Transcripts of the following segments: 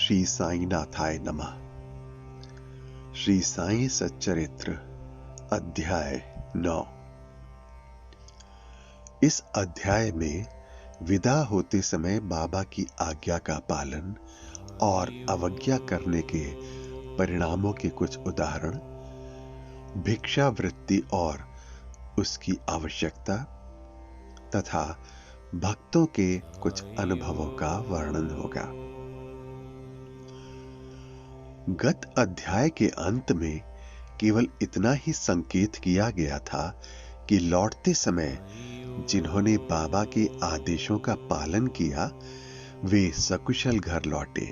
श्री साईनाथाय नमः। श्री साई सच्चरित्र अध्याय 9। इस अध्याय में विदा होते समय बाबा की आज्ञा का पालन और अवज्ञा करने के परिणामों के कुछ उदाहरण, भिक्षावृत्ति और उसकी आवश्यकता तथा भक्तों के कुछ अनुभवों का वर्णन होगा। गत अध्याय के अंत में केवल इतना ही संकेत किया गया था कि लौटते समय जिन्होंने बाबा के आदेशों का पालन किया वे सकुशल घर लौटे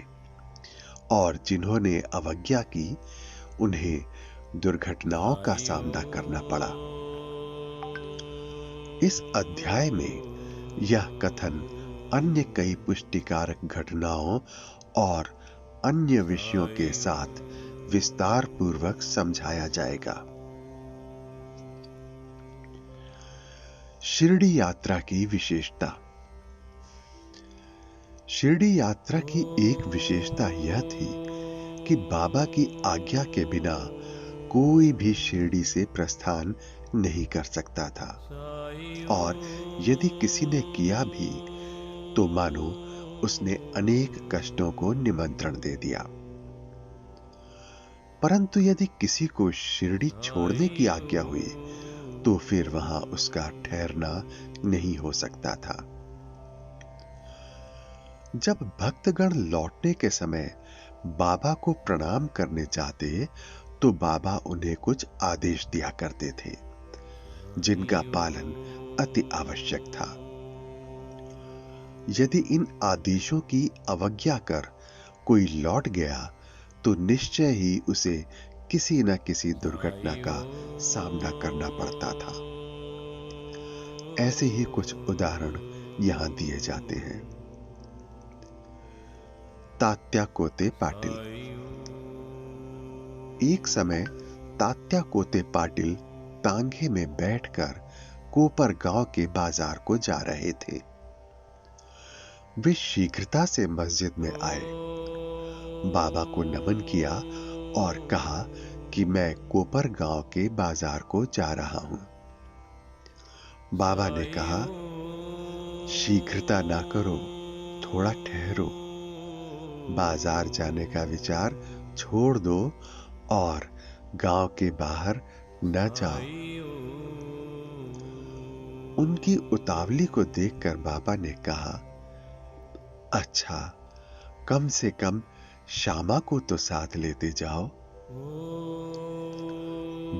और जिन्होंने अवज्ञा की उन्हें दुर्घटनाओं का सामना करना पड़ा। इस अध्याय में यह कथन अन्य कई पुष्टिकारक घटनाओं और अन्य विषयों के साथ विस्तार पूर्वक समझाया जाएगा। शिरडी यात्रा की विशेषता। शिरडी यात्रा की एक विशेषता यह थी कि बाबा की आज्ञा के बिना कोई भी शिरडी से प्रस्थान नहीं कर सकता था और यदि किसी ने किया भी तो मानो उसने अनेक कष्टों को निमंत्रण दे दिया। परंतु यदि किसी को शिरडी छोड़ने की आज्ञा हुई तो फिर वहां उसका ठहरना नहीं हो सकता था। जब भक्तगण लौटने के समय बाबा को प्रणाम करने जाते तो बाबा उन्हें कुछ आदेश दिया करते थे जिनका पालन अति आवश्यक था। यदि इन आदेशों की अवज्ञा कर कोई लौट गया तो निश्चय ही उसे किसी न किसी दुर्घटना का सामना करना पड़ता था। ऐसे ही कुछ उदाहरण यहां दिए जाते हैं। तात्या कोते पाटिल। एक समय तात्या कोते पाटिल तांगे में बैठकर कोपर गांव के बाजार को जा रहे थे। वे शीघ्रता से मस्जिद में आए, बाबा को नमन किया और कहा कि मैं कोपर गांव के बाजार को जा रहा हूं। बाबा ने कहा, शीघ्रता ना करो, थोड़ा ठहरो, बाजार जाने का विचार छोड़ दो और गांव के बाहर न जाओ। उनकी उतावली को देखकर बाबा ने कहा, अच्छा, कम से कम श्यामा को तो साथ लेते जाओ।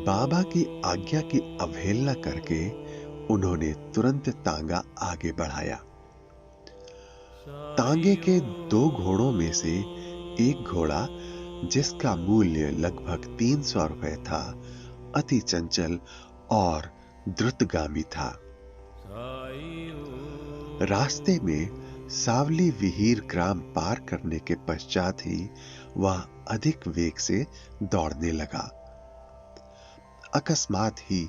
बाबा की आज्ञा की अवहेलना करके उन्होंने तुरंत तांगा आगे बढ़ाया। तांगे के 2 घोड़ों में से एक घोड़ा, जिसका मूल्य लगभग 300 रुपए था, अति चंचल और द्रुतगामी था। रास्ते में सावली विहीर ग्राम पार करने के पश्चात ही वह अधिक वेग से दौड़ने लगा। अकस्मात ही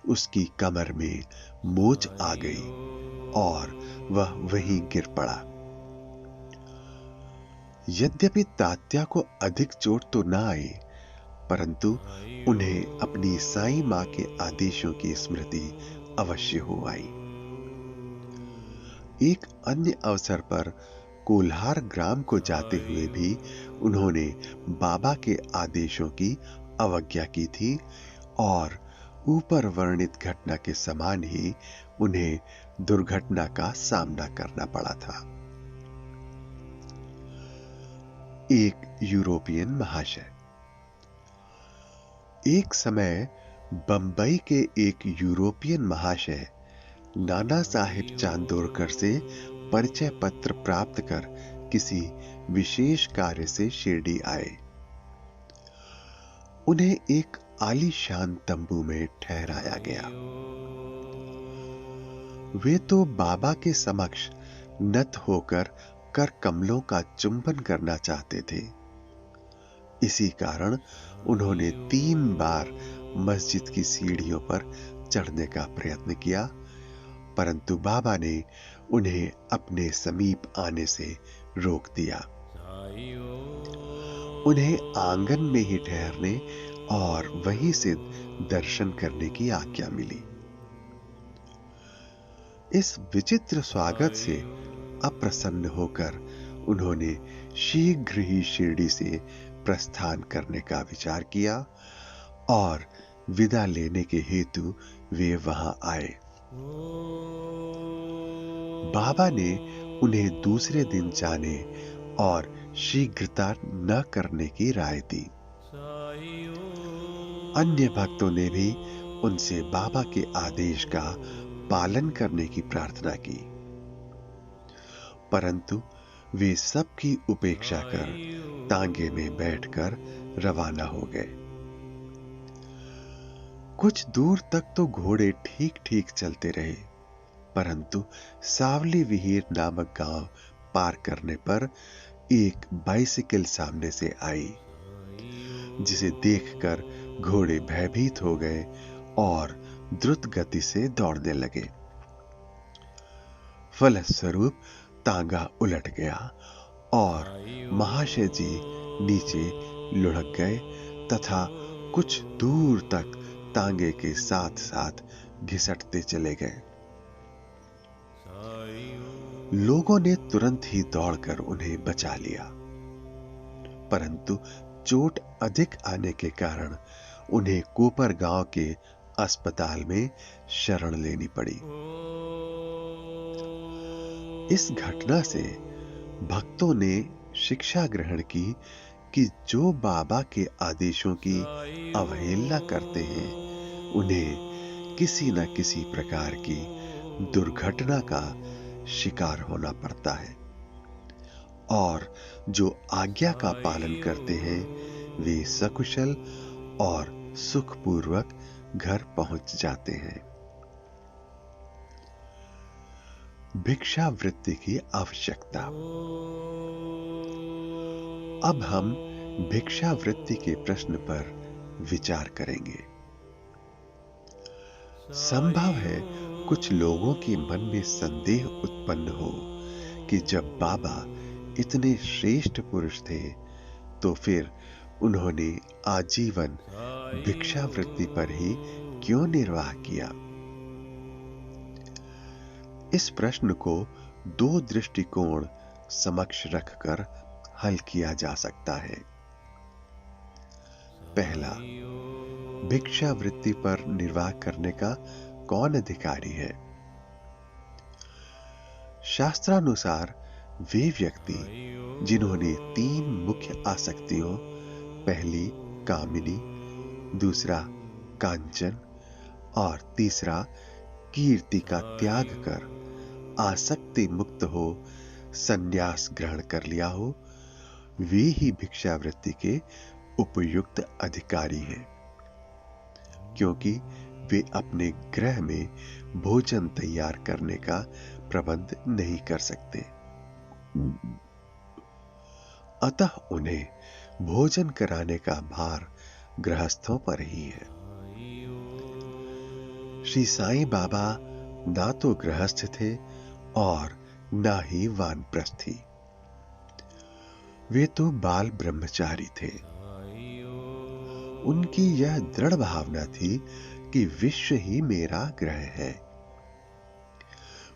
उसकी कमर में मोच आ गई और वह वहीं गिर पड़ा। यद्यपि तात्या को अधिक चोट तो न आई, परंतु उन्हें अपनी साईं मां के आदेशों की स्मृति अवश्य हो आई। एक अन्य अवसर पर कोल्हार ग्राम को जाते हुए भी उन्होंने बाबा के आदेशों की अवज्ञा की थी और ऊपर वर्णित घटना के समान ही उन्हें दुर्घटना का सामना करना पड़ा था। एक यूरोपियन महाशय। एक समय बंबई के एक यूरोपियन महाशय नाना साहेब चांदोरकर से परिचय पत्र प्राप्त कर किसी विशेष कार्य से शिरडी आए। उन्हें एक आलीशान तंबू में ठहराया गया। वे तो बाबा के समक्ष नत होकर कर कमलों का चुंबन करना चाहते थे। इसी कारण उन्होंने 3 बार मस्जिद की सीढ़ियों पर चढ़ने का प्रयत्न किया, परंतु बाबा ने उन्हें अपने समीप आने से रोक दिया। उन्हें आंगन में ही ठहरने और वहीं से दर्शन करने की आज्ञा मिली। इस विचित्र स्वागत से अप्रसन्न होकर उन्होंने शीघ्र ही शिरडी से प्रस्थान करने का विचार किया और विदा लेने के हेतु वे वहां आए। बाबा ने उन्हें दूसरे दिन जाने और शीघ्रता न करने की राय दी। अन्य भक्तों ने भी उनसे बाबा के आदेश का पालन करने की प्रार्थना की, परंतु वे सबकी उपेक्षा कर तांगे में बैठकर रवाना हो गए। कुछ दूर तक तो घोड़े ठीक ठीक चलते रहे, परंतु सावली विहीर नामक गांव पार करने पर एक बाइसिकल सामने से आई, जिसे देखकर घोड़े भयभीत हो गए और द्रुत गति से दौड़ने लगे। फलस्वरूप तांगा उलट गया और महाशय जी नीचे लुढ़क गए तथा कुछ दूर तक तांगे के साथ साथ घिसटते चले गए। लोगों ने तुरंत ही दौड़कर उन्हें बचा लिया, परंतु चोट अधिक आने के कारण उन्हें कोपर गांव के अस्पताल में शरण लेनी पड़ी। इस घटना से भक्तों ने शिक्षा ग्रहण की कि जो बाबा के आदेशों की अवहेलना करते हैं, उन्हें किसी न किसी प्रकार की दुर्घटना का शिकार होना पड़ता है, और जो आज्ञा का पालन करते हैं वे सकुशल और सुखपूर्वक घर पहुंच जाते हैं। भिक्षा वृत्ति की आवश्यकता। अब हम भिक्षा वृत्ति के प्रश्न पर विचार करेंगे। संभव है कुछ लोगों के मन में संदेह उत्पन्न हो कि जब बाबा इतने श्रेष्ठ पुरुष थे तो फिर उन्होंने आजीवन भिक्षा वृत्ति पर ही क्यों निर्वाह किया। इस प्रश्न को दो दृष्टिकोण समक्ष रखकर हल किया जा सकता है। पहला, भिक्षा वृत्ति पर निर्वाह करने का कौन अधिकारी है? शास्त्रानुसार वे व्यक्ति जिन्होंने तीन मुख्य आसक्तियों, पहली कामिनी, दूसरा कांचन और तीसरा कीर्ति का त्याग कर आसक्ति मुक्त हो संन्यास ग्रहण कर लिया हो, वे ही भिक्षावृत्ति के उपयुक्त अधिकारी हैं, क्योंकि वे अपने गृह में भोजन तैयार करने का प्रबंध नहीं कर सकते। अतः उन्हें भोजन कराने का भार गृहस्थों पर ही है। श्री साईं बाबा ना तो गृहस्थ थे और ना ही वानप्रस्थी, वे तो बाल ब्रह्मचारी थे। उनकी यह दृढ़ भावना थी कि विश्व ही मेरा ग्रह है।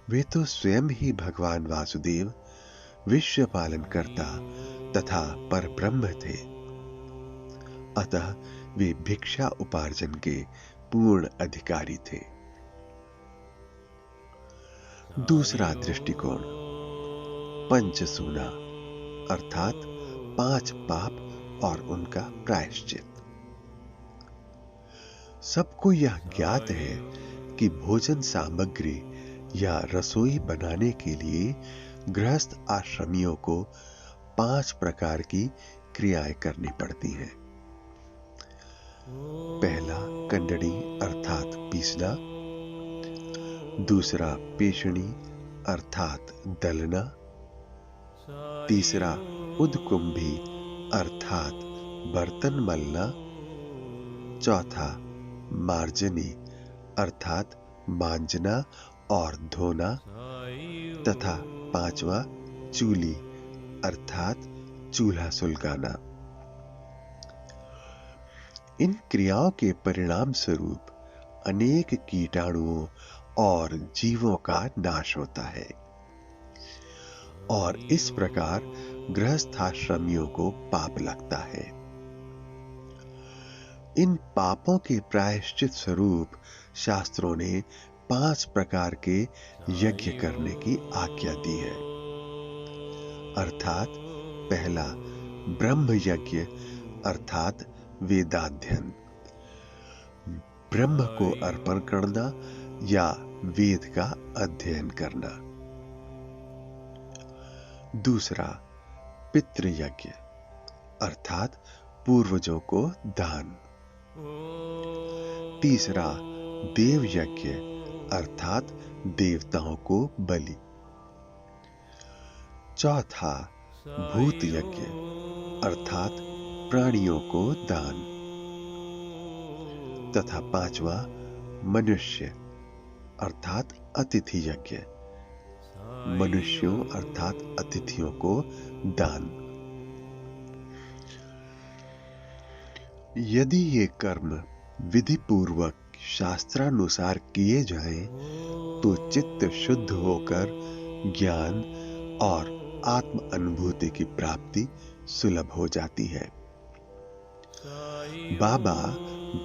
वे तो स्वयं ही भगवान वासुदेव विश्व पालन करता तथा परब्रह्म थे। अतः वे भिक्षा उपार्जन के पूर्ण अधिकारी थे। दूसरा दृष्टिकोण, पंचसूना अर्थात 5 पाप और उनका प्रायश्चित। सबको यह ज्ञात है कि भोजन सामग्री या रसोई बनाने के लिए गृहस्थ आश्रमियों को 5 प्रकार की क्रियाएं करनी पड़ती हैं। पहला कंडड़ी अर्थात पीसना, दूसरा पेषणी अर्थात दलना, तीसरा उदकुंभी अर्थात बर्तन मलना, चौथा मार्जनी अर्थात मांजना और धोना, तथा 5वां चूली अर्थात चूल्हा सुलगाना। इन क्रियाओं के परिणाम स्वरूप अनेक कीटाणुओं और जीवों का नाश होता है और इस प्रकार गृहस्थाश्रमियों को पाप लगता है। इन पापों के प्रायश्चित स्वरूप शास्त्रों ने 5 प्रकार के यज्ञ करने की आज्ञा दी है, अर्थात पहला ब्रह्म यज्ञ अर्थात वेदाध्ययन, ब्रह्म को अर्पण करना या वेद का अध्ययन करना। दूसरा पितृयज्ञ अर्थात पूर्वजों को दान। तीसरा देव यज्ञ अर्थात देवताओं को बलि। चौथा भूत यज्ञ अर्थात प्राणियों को दान। तथा पांचवा मनुष्य अर्थात अतिथि यज्ञ, मनुष्यों अर्थात अतिथियों को दान। यदि ये कर्म विधि पूर्वक शास्त्रानुसार किए जाएं, तो चित्त शुद्ध होकर ज्ञान और आत्म अनुभूति की प्राप्ति सुलभ हो जाती है। बाबा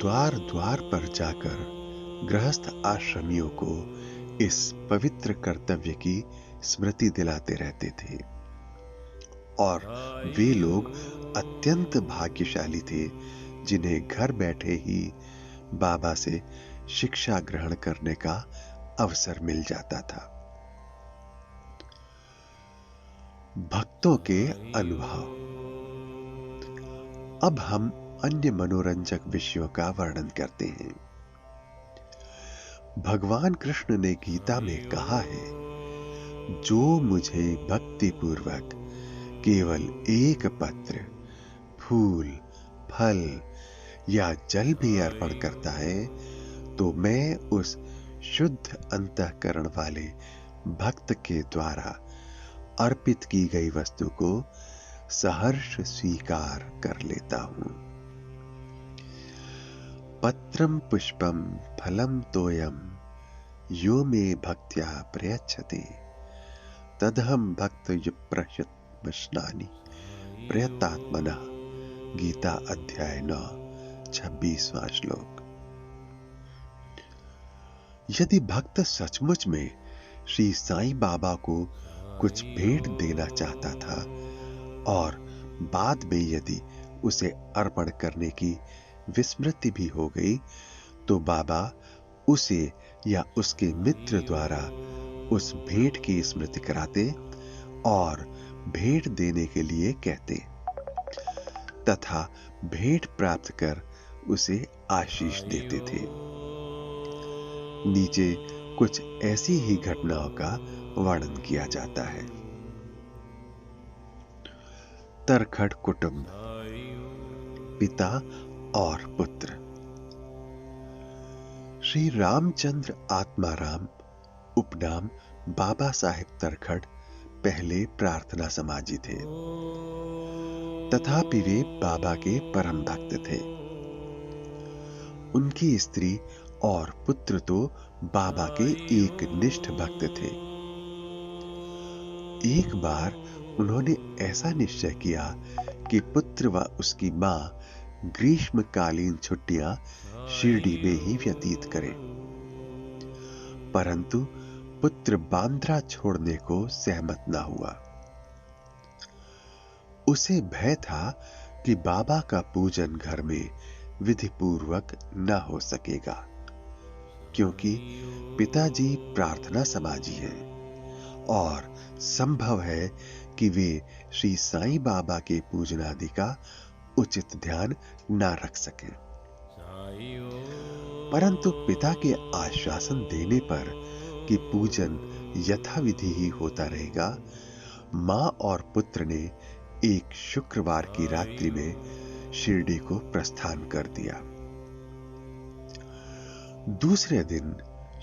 द्वार द्वार पर जाकर गृहस्थ आश्रमियों को इस पवित्र कर्तव्य की स्मृति दिलाते रहते थे और वे लोग अत्यंत भाग्यशाली थे जिन्हें घर बैठे ही बाबा से शिक्षा ग्रहण करने का अवसर मिल जाता था। भक्तों के अनुभव। अब हम अन्य मनोरंजक विषयों का वर्णन करते हैं। भगवान कृष्ण ने गीता में कहा है, जो मुझे भक्ति पूर्वक केवल एक पत्र, फूल, फल या जल भी अर्पण करता है, तो मैं उस शुद्ध अंतःकरण वाले भक्त के द्वारा अर्पित की गई वस्तु को सहर्ष स्वीकार कर लेता हूं। पत्रम पुष्पम फलम तोयम यो मे भक्त्या प्रयच्छते तदहम भक्त प्रयत्मश्नानि प्रयतात्मनः। गीता अध्याय 9 26वां श्लोक। यदि भक्त सचमुच में श्री साईं बाबा को कुछ भेंट देना चाहता था और बाद में यदि उसे अर्पण करने की विस्मृति भी हो गई, तो बाबा उसे या उसके मित्र द्वारा उस भेंट की स्मृति कराते और भेंट देने के लिए कहते तथा भेंट प्राप्त कर उसे आशीष देते थे। नीचे कुछ ऐसी ही घटनाओं का वर्णन किया जाता है। तरखड़ कुटुंब, पिता और पुत्र। श्री रामचंद्र आत्माराम उपनाम बाबा साहेब तरखड़ पहले प्रार्थना समाजी थे, तथापि वे बाबा के परम भक्त थे। उनकी स्त्री और पुत्र तो बाबा के एक निष्ठ भक्त थे। एक बार उन्होंने ऐसा निश्चय किया कि पुत्र व उसकी मां ग्रीष्मकालीन छुट्टियां शिरडी में ही व्यतीत करें, परंतु पुत्र बांद्रा छोड़ने को सहमत न हुआ। उसे भय था कि बाबा का पूजन घर में विधि पूर्वक न हो सकेगा, क्योंकि पिताजी प्रार्थना समाजी हैं और संभव है कि वे श्री साईं बाबा के पूजन आदि का उचित ध्यान न रख सकें। परंतु पिता के आश्वासन देने पर कि पूजन यथाविधि ही होता रहेगा, मां और पुत्र ने एक शुक्रवार की रात्रि में शिरडी को प्रस्थान कर दिया। दूसरे दिन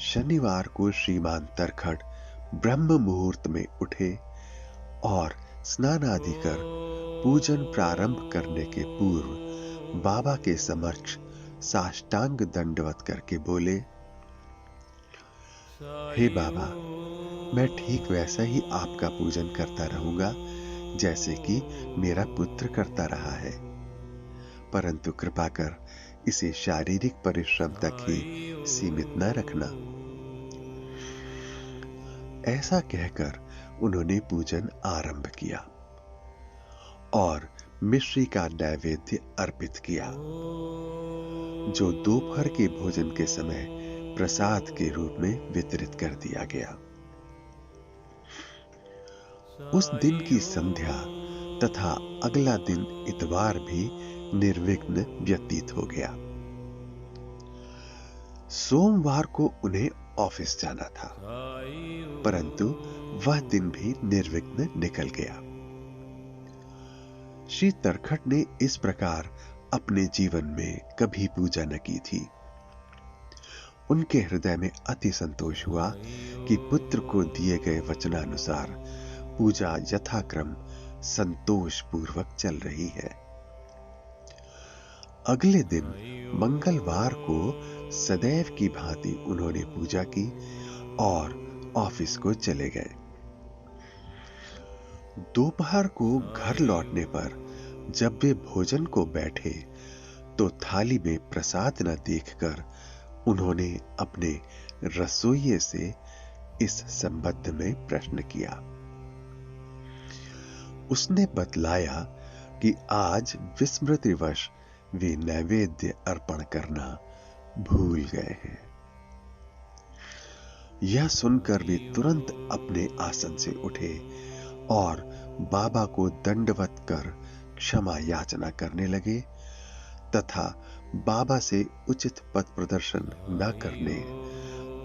शनिवार को श्रीमान तरखड़ ब्रह्म मुहूर्त में उठे और स्नान आदि कर पूजन प्रारंभ करने के पूर्व बाबा के समक्ष साष्टांग दंडवत करके बोले, हे बाबा, मैं ठीक वैसा ही आपका पूजन करता रहूंगा जैसे कि मेरा पुत्र करता रहा है, परंतु कृपा कर इसे शारीरिक परिश्रम तक ही सीमित न रखना। ऐसा कहकर उन्होंने पूजन आरंभ किया और मिश्री का नैवेद्य अर्पित किया, जो दोपहर के भोजन के समय प्रसाद के रूप में वितरित कर दिया गया। उस दिन की संध्या तथा अगला दिन इतवार भी निर्विघ्न व्यतीत हो गया। सोमवार को उन्हें ऑफिस जाना था, परंतु वह दिन भी निर्विघ्न निकल गया। श्री तरखट ने इस प्रकार अपने जीवन में कभी पूजा न की थी। उनके हृदय में अति संतोष हुआ कि पुत्र को दिए गए वचनानुसार पूजा यथाक्रम संतोष पूर्वक चल रही है। अगले दिन मंगलवार को सदैव की भांति उन्होंने पूजा की और ऑफिस को चले गए। दोपहर को घर लौटने पर जब वे भोजन को बैठे तो थाली में प्रसाद न देखकर उन्होंने अपने रसोइये से इस संबंध में प्रश्न किया। उसने बतलाया कि आज विस्मृतिवश वे नैवेद्य अर्पण करना भूल गए हैं। यह सुनकर वे तुरंत अपने आसन से उठे और बाबा को दंडवत कर क्षमा याचना करने लगे तथा बाबा से उचित पथ प्रदर्शन न करने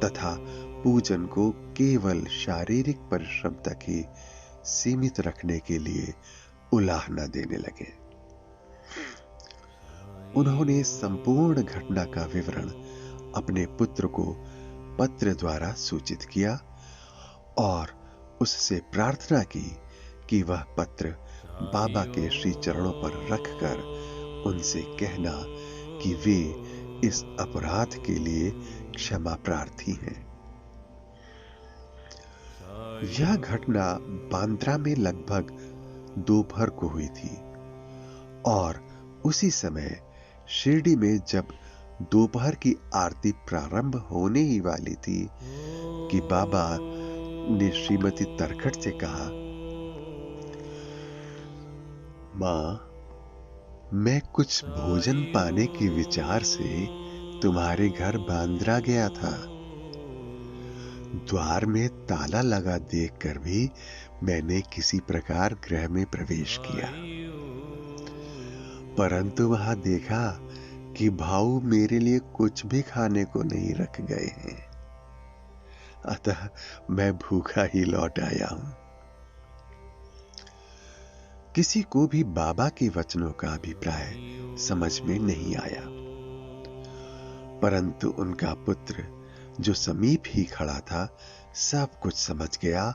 तथा पूजन को केवल शारीरिक परिश्रम तक ही सीमित रखने के लिए उलाहना देने लगे। उन्होंने संपूर्ण घटना का विवरण अपने पुत्र को पत्र द्वारा सूचित किया और उससे प्रार्थना की कि वह पत्र बाबा के श्री चरणों पर रखकर उनसे कहना कि वे इस अपराध के लिए क्षमा प्रार्थी हैं। यह घटना बांद्रा में लगभग दोपहर को हुई थी और उसी समय शिरडी में जब दोपहर की आरती प्रारंभ होने ही वाली थी कि बाबा ने श्रीमती तरखट से कहा, मां, मैं कुछ भोजन पाने के विचार से तुम्हारे घर बांद्रा गया था। द्वार में ताला लगा देखकर भी मैंने किसी प्रकार गृह में प्रवेश किया, परंतु वहां देखा कि भाऊ मेरे लिए कुछ भी खाने को नहीं रख गए हैं, अतः मैं भूखा ही लौट आया हूं। किसी को भी बाबा के वचनों का अभिप्राय समझ में नहीं आया, परंतु उनका पुत्र जो समीप ही खड़ा था सब कुछ समझ गया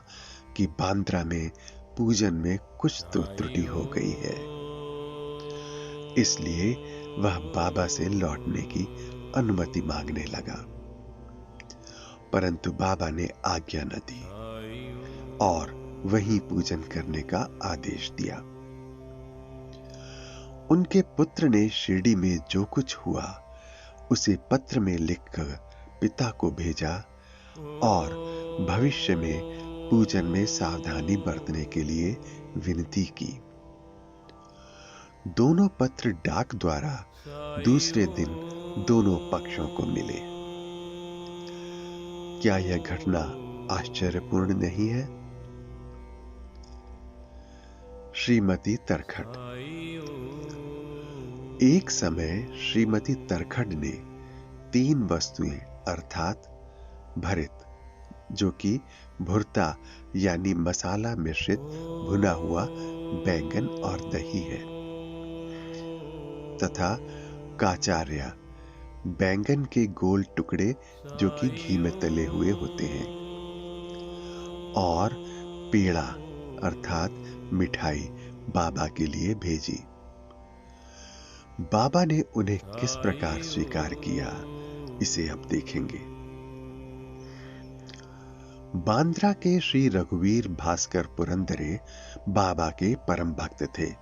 कि बांद्रा में पूजन में कुछ तो त्रुटि हो गई है। इसलिए वह बाबा से लौटने की अनुमति मांगने लगा, परंतु बाबा ने आज्ञा न दी और वहीं पूजन करने का आदेश दिया। उनके पुत्र ने शिरडी में जो कुछ हुआ उसे पत्र में लिखकर पिता को भेजा और भविष्य में पूजन में सावधानी बरतने के लिए विनती की। दोनों पत्र डाक द्वारा दूसरे दिन दोनों पक्षों को मिले। क्या यह घटना आश्चर्यपूर्ण नहीं है? श्रीमती तरखट। एक समय श्रीमती तरखट ने 3 वस्तुएं अर्थात भरित, जो कि भुर्ता यानी मसाला मिश्रित भुना हुआ बैंगन और दही है, तथा काचार्या बैंगन के गोल टुकड़े जो कि घी में तले हुए होते हैं, और पेड़ा अर्थात मिठाई बाबा के लिए भेजी। बाबा ने उन्हें किस प्रकार स्वीकार किया, इसे अब देखेंगे। बांद्रा के श्री रघुवीर भास्कर पुरंदरे बाबा के परम भक्त थे।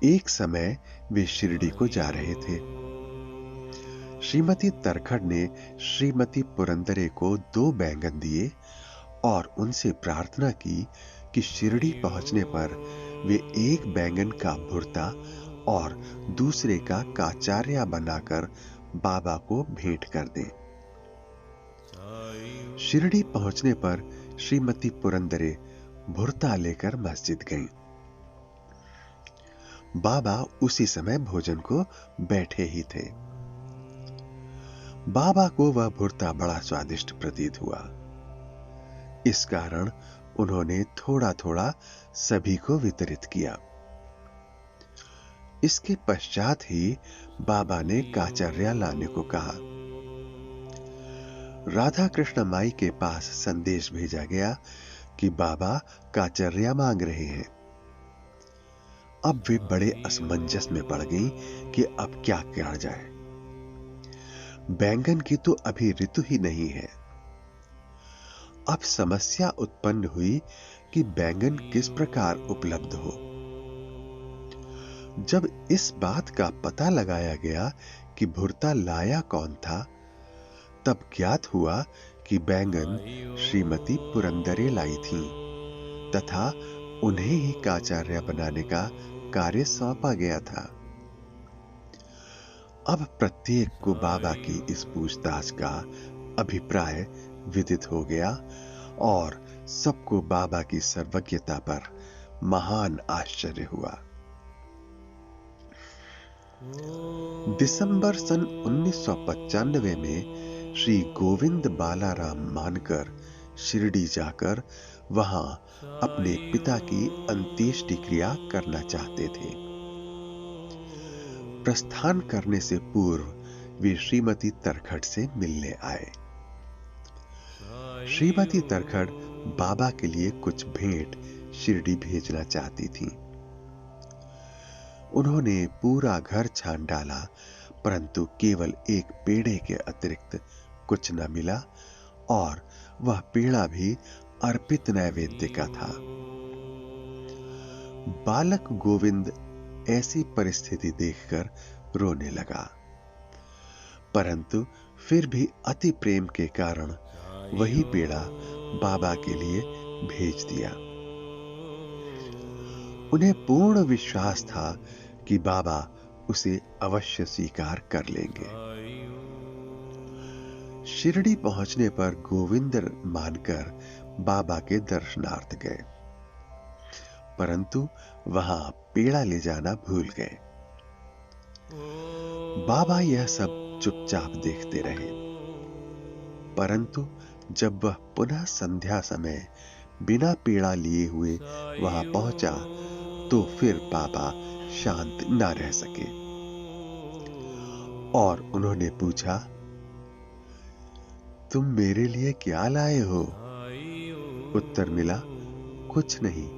एक समय वे शिरडी को जा रहे थे। श्रीमती तरखड़ ने श्रीमती पुरंदरे को 2 बैंगन दिए और उनसे प्रार्थना की कि शिरडी पहुंचने पर वे एक बैंगन का भुर्ता और दूसरे का काचार्या बनाकर बाबा को भेंट कर दें। शिरडी पहुंचने पर श्रीमती पुरंदरे भुर्ता लेकर मस्जिद गईं। बाबा उसी समय भोजन को बैठे ही थे। बाबा को वह भुर्ता बड़ा स्वादिष्ट प्रतीत हुआ। इस कारण उन्होंने थोड़ा थोड़ा सभी को वितरित किया। इसके पश्चात ही बाबा ने काचर्या लाने को कहा। राधा कृष्ण माई के पास संदेश भेजा गया कि बाबा काचर्या मांग रहे हैं। अब वे बड़े असमंजस में पड़ गई कि अब क्या किया जाए। बैंगन की तो अभी ऋतु ही नहीं है। अब समस्या उत्पन्न हुई कि बैंगन किस प्रकार उपलब्ध हो। जब इस बात का पता लगाया गया कि भुर्ता लाया कौन था, तब ज्ञात हुआ कि बैंगन श्रीमती पुरंदरे लाई थीं तथा उन्हें ही काचार्या बनाने का कार्य सौंपा गया था। अब प्रत्येक को बाबा की इस पूछताछ का अभिप्राय विदित हो गया और सबको बाबा की सर्वज्ञता पर महान आश्चर्य हुआ। दिसंबर सन 1995 में श्री गोविंद बालाराम मानकर शिरडी जाकर वहां अपने पिता की अंत्येष्टि क्रिया करना चाहते थे। प्रस्थान करने से पूर्व वे श्रीमती तरखड़ से मिलने आए। श्रीमती तरखड़ बाबा के लिए कुछ भेंट शिरडी भेजना चाहती थी। उन्होंने पूरा घर छान डाला, परंतु केवल एक पेड़े के अतिरिक्त कुछ न मिला और वह पेड़ा भी अर्पित नैवेद्य का था। बालक गोविंद ऐसी परिस्थिति देखकर रोने लगा, परंतु फिर भी अति प्रेम के कारण वही पेड़ा बाबा के लिए भेज दिया। उन्हें पूर्ण विश्वास था कि बाबा उसे अवश्य स्वीकार कर लेंगे। शिरडी पहुंचने पर गोविंद मानकर बाबा के दर्शनार्थ गए, परंतु वहां पेड़ा ले जाना भूल गए। बाबा यह सब चुपचाप देखते रहे, परंतु जब वह पुनः संध्या समय बिना पेड़ा लिए हुए वहां पहुंचा तो फिर बाबा शांत न रह सके और उन्होंने पूछा, तुम मेरे लिए क्या लाए हो? उत्तर मिला, कुछ नहीं।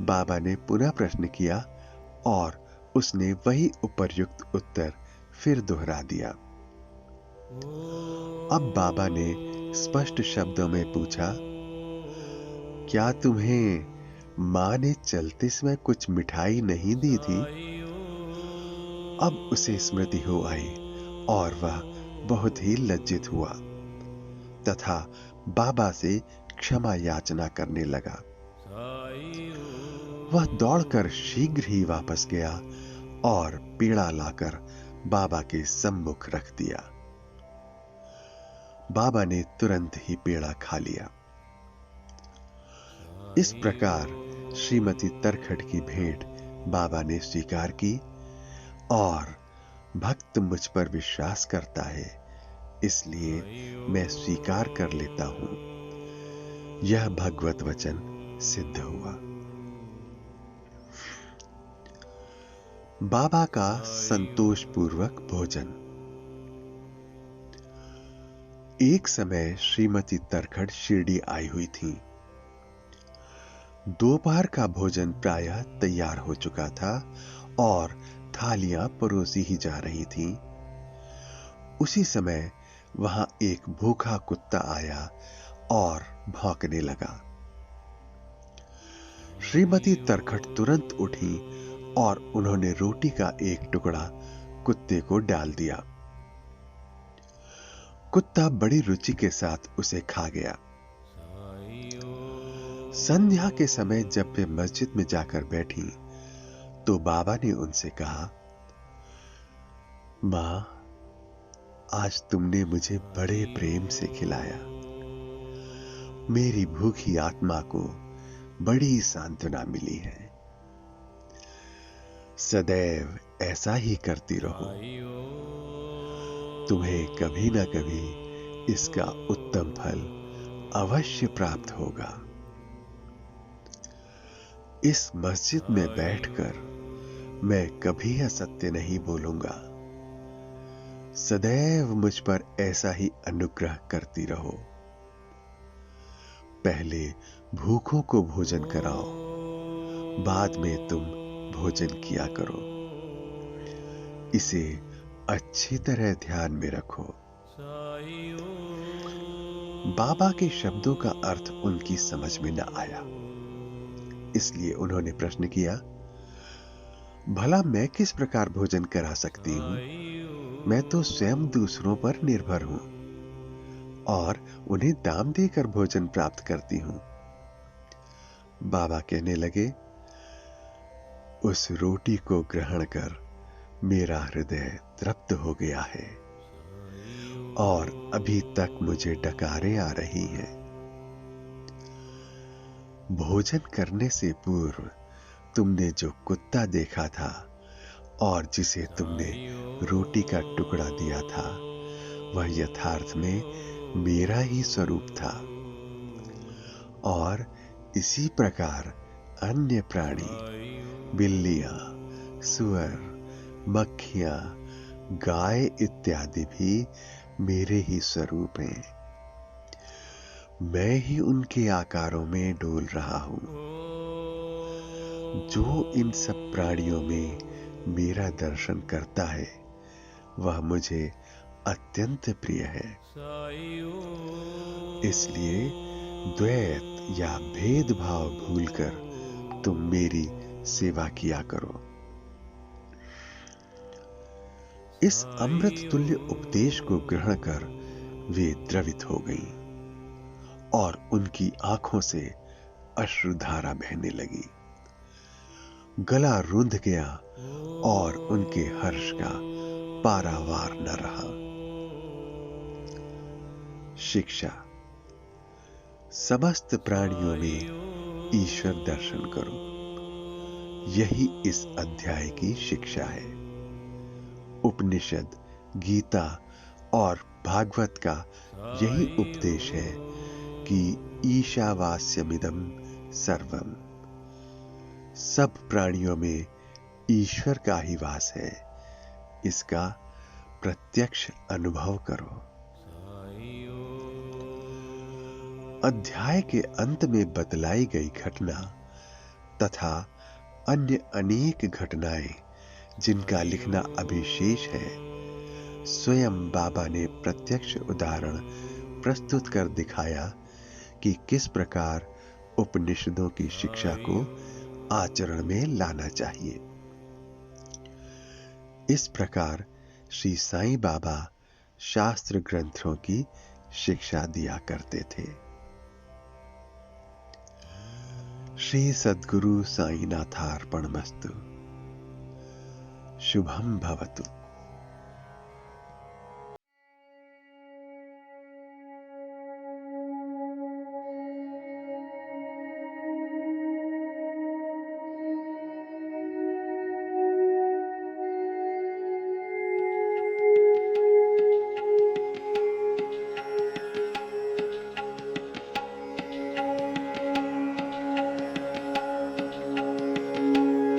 बाबा ने पुनः प्रश्न किया और उसने वही उपर्युक्त उत्तर फिर दोहरा दिया। अब बाबा ने स्पष्ट शब्दों में पूछा, क्या तुम्हें मां ने चलते समय कुछ मिठाई नहीं दी थी? अब उसे स्मृति हो आई और वह बहुत ही लज्जित हुआ तथा बाबा से क्षमा याचना करने लगा। वह दौड़कर शीघ्र ही वापस गया और पेड़ा लाकर बाबा के सम्मुख रख दिया। बाबा ने तुरंत ही पेड़ा खा लिया। इस प्रकार श्रीमती तरखड़ की भेंट बाबा ने स्वीकार की और भक्त मुझ पर विश्वास करता है, इसलिए मैं स्वीकार कर लेता हूं। यह भगवत वचन सिद्ध हुआ। बाबा का संतोषपूर्वक भोजन। एक समय श्रीमती तरखड़ शिरडी आई हुई थी। दोपहर का भोजन प्रायः तैयार हो चुका था और थालियां परोसी ही जा रही थीं। उसी समय वहां एक भूखा कुत्ता आया और भौंकने लगा। श्रीमती तरखट तुरंत उठी और उन्होंने रोटी का एक टुकड़ा कुत्ते को डाल दिया। कुत्ता बड़ी रुचि के साथ उसे खा गया। संध्या के समय जब वे मस्जिद में जाकर बैठी तो बाबा ने उनसे कहा, मां, आज तुमने मुझे बड़े प्रेम से खिलाया। मेरी भूखी आत्मा को बड़ी सांत्वना मिली है। सदैव ऐसा ही करती रहो, तुम्हें कभी ना कभी इसका उत्तम फल अवश्य प्राप्त होगा। इस मस्जिद में बैठकर मैं कभी असत्य नहीं बोलूंगा। सदैव मुझ पर ऐसा ही अनुग्रह करती रहो। पहले भूखों को भोजन कराओ, बाद में तुम भोजन किया करो। इसे अच्छी तरह ध्यान में रखो। बाबा के शब्दों का अर्थ उनकी समझ में न आया, इसलिए उन्होंने प्रश्न किया, भला मैं किस प्रकार भोजन करा सकती हूं? मैं तो स्वयं दूसरों पर निर्भर हूं और उन्हें दाम देकर भोजन प्राप्त करती हूं। बाबा कहने लगे, उस रोटी को ग्रहण कर मेरा हृदय तृप्त हो गया है और अभी तक मुझे डकारें आ रही हैं। भोजन करने से पूर्व तुमने जो कुत्ता देखा था और जिसे तुमने रोटी का टुकड़ा दिया था, वह यथार्थ में मेरा ही स्वरूप था। और इसी प्रकार अन्य प्राणी, बिल्लियां, सुअर, मक्खियां, गाय इत्यादि भी मेरे ही स्वरूप हैं। मैं ही उनके आकारों में डोल रहा हूं। जो इन सब प्राणियों में मेरा दर्शन करता है, वह मुझे अत्यंत प्रिय है। इसलिए द्वैत या भेदभाव भूलकर तुम मेरी सेवा किया करो। इस अमृत तुल्य उपदेश को ग्रहण कर वे द्रवित हो गईं और उनकी आंखों से अश्रुधारा बहने लगी। गला रुंध गया और उनके हर्ष का पारावार न रहा। शिक्षा। समस्त प्राणियों में ईश्वर दर्शन करो। यही इस अध्याय की शिक्षा है। उपनिषद, गीता और भागवत का यही उपदेश है कि ईशावास्यमिदं सर्वम। सब प्राणियों में ईश्वर का ही वास है, इसका प्रत्यक्ष अनुभव करो। अध्याय के अंत में बतलाई गई घटना तथा अन्य अनेक घटनाएं जिनका लिखना अभी शेष है, स्वयं बाबा ने प्रत्यक्ष उदाहरण प्रस्तुत कर दिखाया कि किस प्रकार उपनिषदों की शिक्षा को आचरण में लाना चाहिए। इस प्रकार श्री साईं बाबा शास्त्र ग्रंथों की शिक्षा दिया करते थे। श्री सद्गुरु साईनाथार्पणमस्तु। शुभम भवतु।